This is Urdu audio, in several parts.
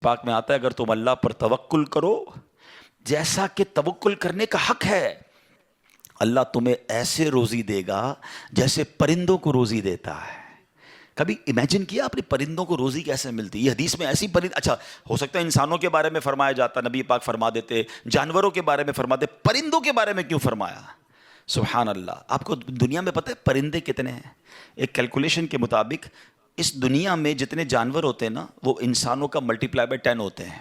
پاک میں آتا ہے اگر تم اللہ پر توکل کرو جیسا کہ توکل کرنے کا حق ہے، اللہ تمہیں ایسے روزی دے گا جیسے پرندوں کو روزی دیتا ہے۔ کبھی امیجن کیا آپ نے پرندوں کو روزی کیسے ملتی؟ یہ حدیث میں ایسی اچھا ہو سکتا ہے انسانوں کے بارے میں فرمایا جاتا، نبی پاک فرما دیتے، جانوروں کے بارے میں فرماتے، پرندوں کے بارے میں کیوں فرمایا؟ سبحان اللہ۔ آپ کو دنیا میں پتہ ہے پرندے کتنے ہیں؟ ایک کیلکولیشن کے مطابق اس دنیا میں جتنے جانور ہوتے ہیں نا وہ انسانوں کا ملٹیپلائی بائی 10 ہوتے ہیں،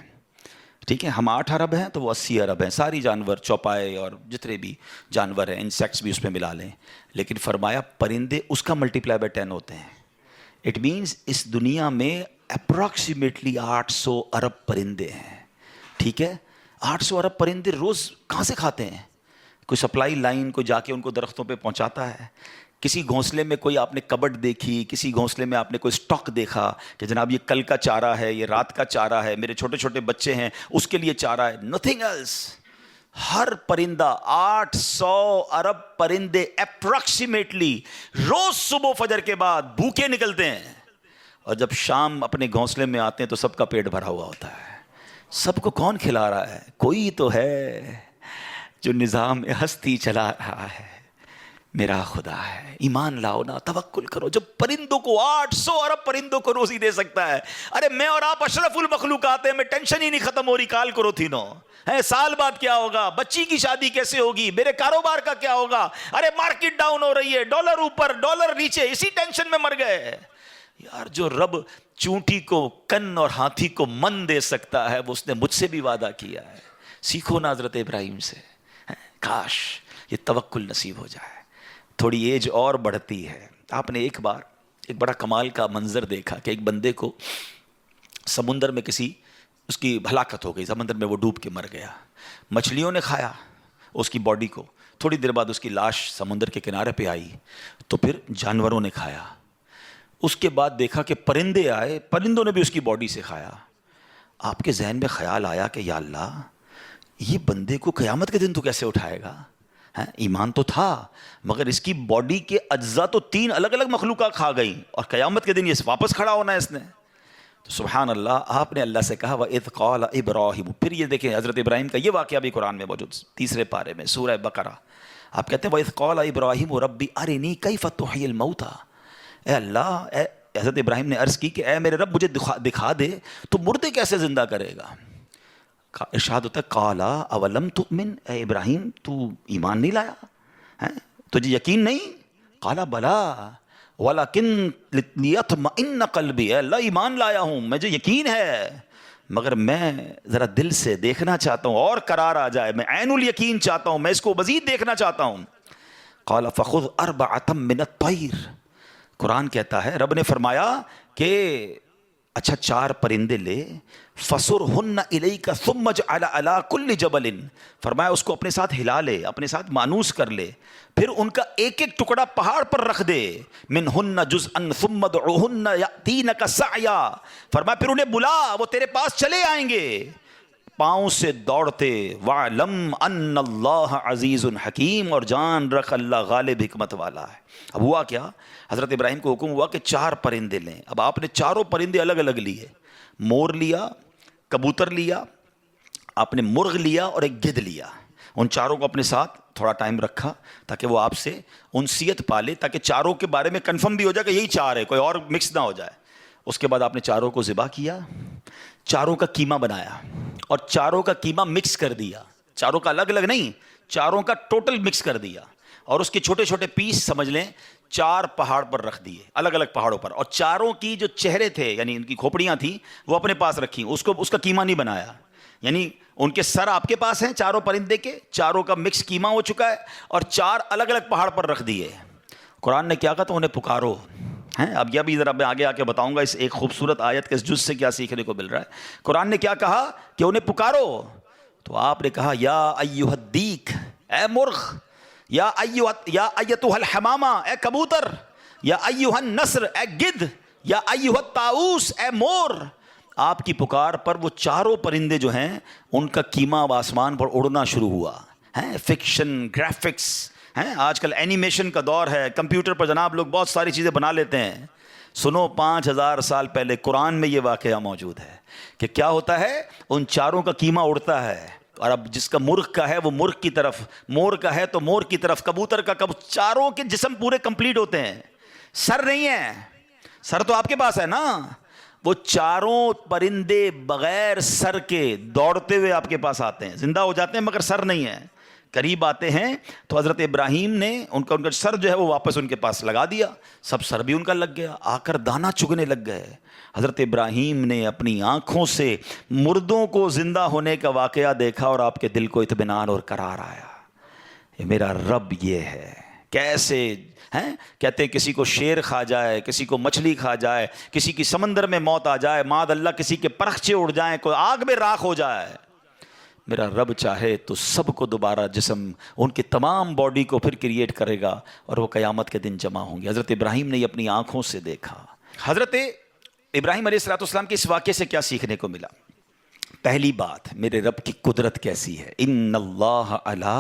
ٹھیک ہے؟ ہم 8 ارب ہیں تو وہ 80 ارب ہیں، ساری جانور، چوپائے اور جتنے بھی جانور ہیں، انسیکٹس بھی اس میں ملا لیں، لیکن فرمایا پرندے اس کا ملٹیپلائی بائی 10 ہوتے ہیں۔ اٹ مینس اس دنیا میں اپروکسیمیٹلی 800 ارب پرندے ہیں، ٹھیک ہے؟ 800 ارب پرندے روز کہاں سے کھاتے ہیں؟ کوئی سپلائی لائن کو جا کے ان کو درختوں پہ پہنچاتا ہے؟ کسی گھونسلے میں کوئی آپ نے کبڈ دیکھی، کسی گھونسلے میں آپ نے کوئی سٹاک دیکھا کہ جناب یہ کل کا چارہ ہے، یہ رات کا چارہ ہے، میرے چھوٹے چھوٹے بچے ہیں اس کے لیے چارہ ہے؟ Nothing else. ہر پرندہ 800 ارب پرندے اپروکسیمیٹلی روز صبح فجر کے بعد بھوکے نکلتے ہیں، اور جب شام اپنے گھونسلے میں آتے ہیں تو سب کا پیٹ بھرا ہوا ہوتا ہے۔ سب کو کون کھلا رہا ہے؟ کوئی تو ہے جو نظام ہستی چلا رہا ہے، میرا خدا ہے۔ ایمان لاؤ نا، توکل کرو۔ جب پرندوں کو 800 ارب پرندوں کو روزی دے سکتا ہے، ارے میں اور آپ اشرف المخلوقات ہیں، میں ٹینشن ہی نہیں ختم ہو رہی کال کرو تھی نو ہے، سال بعد کیا ہوگا، بچی کی شادی کیسے ہوگی، میرے کاروبار کا کیا ہوگا، ارے مارکیٹ ڈاؤن ہو رہی ہے، ڈالر اوپر ڈالر نیچے، اسی ٹینشن میں مر گئے۔ یار جو رب چونٹی کو کن اور ہاتھی کو من دے سکتا ہے وہ اس نے مجھ سے بھی وعدہ کیا ہے۔ سیکھو نا حضرت ابراہیم سے، کاش یہ توکل نصیب ہو جائے۔ تھوڑی ایج اور بڑھتی ہے، آپ نے ایک بار ایک بڑا کمال کا منظر دیکھا کہ ایک بندے کو سمندر میں اس کی ہلاکت ہو گئی، سمندر میں وہ ڈوب کے مر گیا، مچھلیوں نے کھایا اس کی باڈی کو، تھوڑی دیر بعد اس کی لاش سمندر کے کنارے پہ آئی تو پھر جانوروں نے کھایا، اس کے بعد دیکھا کہ پرندے آئے، پرندوں نے بھی اس کی باڈی سے کھایا۔ آپ کے ذہن میں خیال آیا کہ یا اللہ یہ بندے کو قیامت کے دن تو کیسے اٹھائے گا؟ ایمان تو تھا مگر اس کی باڈی کے اجزاء تو 3 الگ الگ مخلوقات کھا گئیں، اور قیامت کے دن یہ واپس کھڑا ہونا ہے اس نے۔ تو سبحان اللہ، آپ نے اللہ سے کہا وَإِذْ قَالَ إِبْرَاهِيمُ۔ پھر یہ دیکھیں حضرت ابراہیم کا یہ واقعہ بھی قرآن میں موجود، 3 پارے میں سورہ بقرہ۔ آپ کہتے ہیں وَإِذْ قَالَ إِبْرَاهِيمُ رَبِّ أَرِنِي كَيْفَ تُحْيِي الْمَوْتَى۔ اے اللہ، حضرت ابراہیم نے عرض کی کہ اے میرے رب مجھے دکھا دے تو مردے کیسے زندہ کرے گا؟ ارشاد ہوتا ہے قَالَ أَوَلَمْ تُؤْمِنْ، اے ابراہیم تو ایمان نہیں لایا، تجھے یقین نہیں؟ قَالَ بَلَىٰ وَلَكِنْ لِيَطْمَئِنَّ قَلْبِي، اے اللہ ایمان لایا ہوں، مجھے یقین ہے مگر میں ذرا دل سے دیکھنا چاہتا ہوں اور قرار آ جائے، میں عین الیقین چاہتا ہوں، میں اس کو مزید دیکھنا چاہتا ہوں۔ قَالَ فَخُذْ أَرْبَعَةً مِّنَ الطَّيْرِ، قرآن کہتا ہے رب نے فرمایا کہ اچھا 4 پرندے لے، فَصُرْهُنَّ إِلَيْكَ ثُمَّ اجْعَلْ عَلَىٰ كُلِّ جَبَلٍ، فرمایا اس کو اپنے ساتھ ہلا لے، اپنے ساتھ مانوس کر لے، پھر ان کا ایک ایک ٹکڑا پہاڑ پر رکھ دے، مِنْهُنَّ جُزْءًا ثُمَّ ادْعُهُنَّ يَأْتِينَكَ سَعْيًا، فرمایا پھر انہیں بلا، وہ تیرے پاس چلے آئیں گے پاؤں سے دوڑتے، وَاعْلَمْ أَنَّ اللَّهَ عَزِيزٌ حَكِيمٌ، اور جان رکھ اللہ غالب حکمت والا ہے۔ اب ہوا کیا، حضرت ابراہیم کو حکم ہوا کہ 4 پرندے لیں۔ اب آپ نے 4 پرندے الگ الگ لیے، مور لیا، کبوتر لیا، آپ نے مرغ لیا اور ایک گدھ لیا، ان 4 کو اپنے ساتھ تھوڑا ٹائم رکھا تاکہ وہ آپ سے انسیت پالے، تاکہ 4 کے بارے میں کنفرم بھی ہو جائے کہ یہی 4 ہے، کوئی اور مکس نہ ہو جائے۔ اس کے بعد آپ نے 4 کو ذبح کیا، 4 کا قیمہ بنایا اور 4 کا قیمہ مکس کر دیا، 4 کا الگ الگ نہیں، 4 کا ٹوٹل مکس کر دیا، اور اس کے چھوٹے چھوٹے پیس سمجھ لیں 4 پہاڑ پر رکھ دیے، الگ الگ پہاڑوں پر، اور 4 کی جو چہرے تھے یعنی ان کی کھوپڑیاں تھیں وہ اپنے پاس رکھی، اس کا قیمہ نہیں بنایا، یعنی ان کے سر آپ کے پاس ہیں 4 پرندے کے، 4 کا مکس قیمہ ہو چکا ہے، اور 4 الگ الگ پہاڑ پر رکھ دیے۔ قرآن نے کیا کہا تو انہیں پکارو ہیں، اب یہ بھی ذرا میں آگے آ کے بتاؤں گا اس ایک خوبصورت آیت کے اس جز سے کیا سیکھنے کو مل رہا ہے۔ قرآن نے کیا کہا کہ انہیں پکارو، تو آپ نے کہا یا ایھا الدیک، اے مرغ، یا ایتھا الحمامہ، اے کبوتر، یا ایھا النسر، اے گدھ، یا ایھا الطاؤس، اے مور۔ آپ کی پکار پر وہ 4 پرندے جو ہیں ان کا قیمہ اب آسمان پر اڑنا شروع ہوا ہے۔ فکشن، گرافکس ہیں، آج کل اینیمیشن کا دور ہے، کمپیوٹر پر جناب لوگ بہت ساری چیزیں بنا لیتے ہیں، سنو 5000 سال پہلے قرآن میں یہ واقعہ موجود ہے کہ کیا ہوتا ہے، ان چاروں کا کیما اڑتا ہے، اور اب جس کا مرغ کا ہے وہ مرغ کی طرف، مور کا ہے تو مور کی طرف، کبوتر کا چاروں کے جسم پورے کمپلیٹ ہوتے ہیں، سر نہیں ہے، سر تو آپ کے پاس ہے نا، وہ چاروں پرندے بغیر سر کے دوڑتے ہوئے آپ کے پاس آتے ہیں، زندہ ہو جاتے ہیں مگر سر نہیں ہے، قریب آتے ہیں تو حضرت ابراہیم نے ان کا سر جو ہے وہ واپس ان کے پاس لگا دیا، سب سر بھی ان کا لگ گیا، آ کر دانا چگنے لگ گئے۔ حضرت ابراہیم نے اپنی آنکھوں سے مردوں کو زندہ ہونے کا واقعہ دیکھا اور آپ کے دل کو اطمینان اور قرار آیا، یہ میرا رب یہ ہے۔ کیسے ہیں کہتے ہیں کسی کو شیر کھا جائے، کسی کو مچھلی کھا جائے، کسی کی سمندر میں موت آ جائے، معاذ اللہ کسی کے پرخچے اڑ جائیں، کوئی آگ میں راکھ ہو جائے، میرا رب چاہے تو سب کو دوبارہ جسم، ان کی تمام باڈی کو پھر کریٹ کرے گا اور وہ قیامت کے دن جمع ہوں گے۔ حضرت ابراہیم نے یہ اپنی آنکھوں سے دیکھا۔ حضرت ابراہیم علیہ السلام کے اس واقعے سے کیا سیکھنے کو ملا؟ پہلی بات، میرے رب کی قدرت کیسی ہے، ان اللہ علی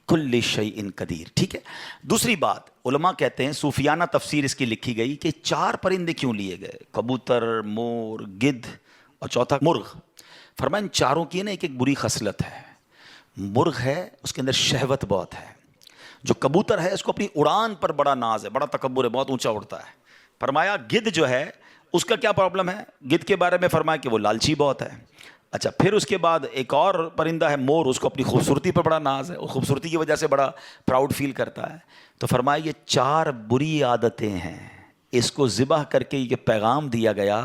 کل شیء قدیر، ٹھیک ہے۔ دوسری بات، علماء کہتے ہیں، صوفیانہ تفسیر اس کی لکھی گئی کہ 4 پرندے کیوں لیے گئے، کبوتر، مور، گدھ اور چوتھا مرغ۔ فرمایا ان چاروں کی نا ایک بری خصلت ہے، مرغ ہے اس کے اندر شہوت بہت ہے، جو کبوتر ہے اس کو اپنی اڑان پر بڑا ناز ہے، بڑا تکبر ہے، بہت اونچا اڑتا ہے۔ فرمایا گدھ جو ہے اس کا کیا پرابلم ہے، گدھ کے بارے میں فرمایا کہ وہ لالچی بہت ہے۔ اچھا، پھر اس کے بعد ایک اور پرندہ ہے مور، اس کو اپنی خوبصورتی پر بڑا ناز ہے، وہ خوبصورتی کی وجہ سے بڑا پراؤڈ فیل کرتا ہے۔ تو فرمایا یہ 4 بری عادتیں ہیں، اس کو ذبح کر کے یہ پیغام دیا گیا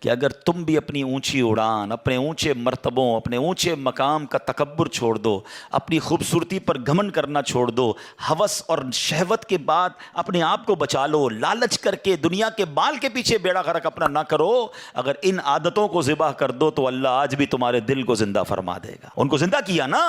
کہ اگر تم بھی اپنی اونچی اڑان، اپنے اونچے مرتبوں، اپنے اونچے مقام کا تکبر چھوڑ دو، اپنی خوبصورتی پر گھمنڈ کرنا چھوڑ دو، ہوس اور شہوت کے بعد اپنے آپ کو بچا لو، لالچ کر کے دنیا کے بال کے پیچھے بیڑا غرق اپنا نہ کرو، اگر ان عادتوں کو ذبح کر دو تو اللہ آج بھی تمہارے دل کو زندہ فرما دے گا۔ ان کو زندہ کیا نا،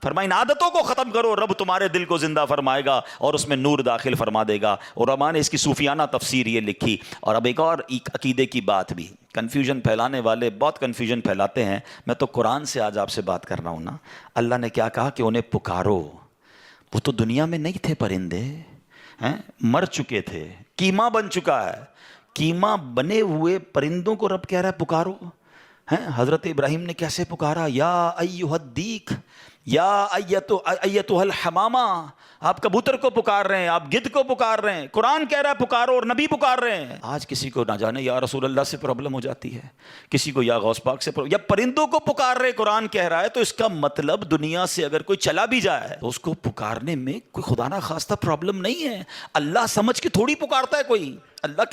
فرمایا ان عادتوں کو ختم کرو، رب تمہارے دل کو زندہ فرمائے گا اور اس میں نور داخل فرما دے گا۔ اور علماء نے اس کی صوفیانہ تفسیر یہ لکھی۔ اور اب ایک اور عقیدے کی بات بھی، کنفیوژن پھیلانے والے بہت کنفیوژن پھیلاتے ہیں، میں تو قرآن سے آج آپ سے بات کر رہا ہوں نا۔ اللہ نے کیا کہا کہ انہیں پکارو، وہ تو دنیا میں نہیں تھے پرندے، مر چکے تھے، کیما بن چکا ہے، کیما بنے ہوئے پرندوں کو رب کہہ رہا ہے پکارو۔ حضرت ابراہیم نے کیسے پکارا، یا ایھا الدیک، یا ایتھا الحمامہ، آپ کبوتر کو پکار رہے ہیں، آپ گدھ کو پکار رہے ہیں، قرآن کہہ رہا ہے پکارو اور نبی پکار رہے ہیں۔ آج کسی کو نہ جانے یا رسول اللہ سے پرابلم ہو جاتی ہے، کسی کو یا غوث پاک سے یا پرندوں کو پکار رہے، قرآن کہہ رہا ہے، تو اس کا مطلب دنیا سے اگر کوئی چلا بھی جائے تو اس کو پکارنے میں کوئی خدا نہ خواستہ پرابلم نہیں ہے۔ اللہ سمجھ کے تھوڑی پکارتا ہے کوئی، اللہ